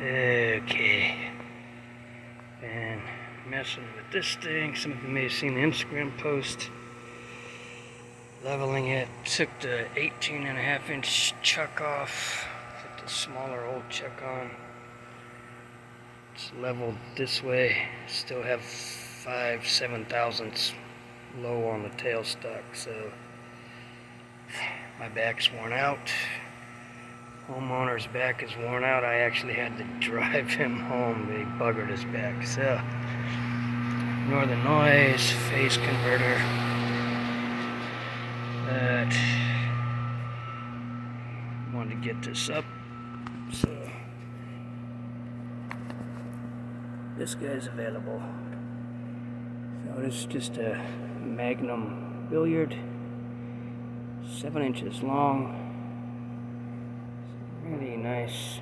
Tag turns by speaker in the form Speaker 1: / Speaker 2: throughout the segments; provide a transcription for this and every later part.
Speaker 1: Okay. And messing with this thing. Some of you may have seen the Instagram post. Leveling it. Took the 18.5-inch chuck off. Put the smaller old chuck on. It's leveled this way. Still have 5/7 thousandths low on the tailstock, so my back's worn out. Homeowner's back is worn out. I actually had to drive him home. They buggered his back. So, northern noise, phase converter. But wanted to get this up. So this guy's available. So this is just a Magnum Billiard, 7 inches long. Really nice.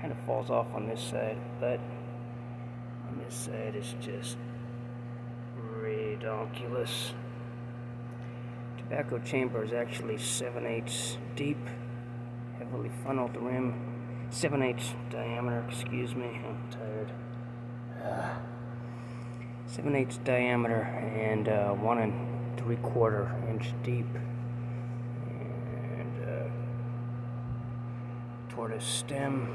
Speaker 1: Kind of falls off on this side, but on this side it's just ridiculous. Tobacco chamber is actually 7/8 deep, heavily funneled rim, 7/8 diameter. Excuse me, I'm tired. 7/8 diameter and 1 3/4 inch deep. Tortoise stem,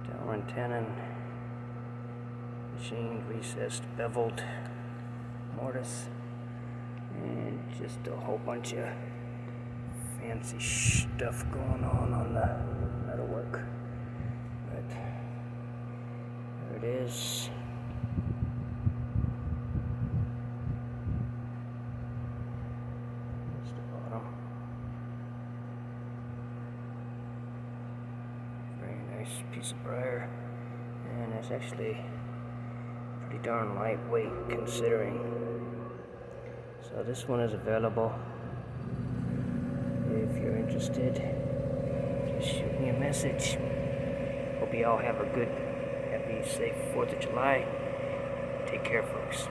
Speaker 1: Delrin tenon, machined, recessed, beveled mortise, and just a whole bunch of fancy stuff going on the metalwork. But there it is. Piece of briar, and it's actually pretty darn lightweight considering. So this one is available. If you're interested, just shoot me a message. Hope you all have a good, happy, safe 4th of July. Take care, folks.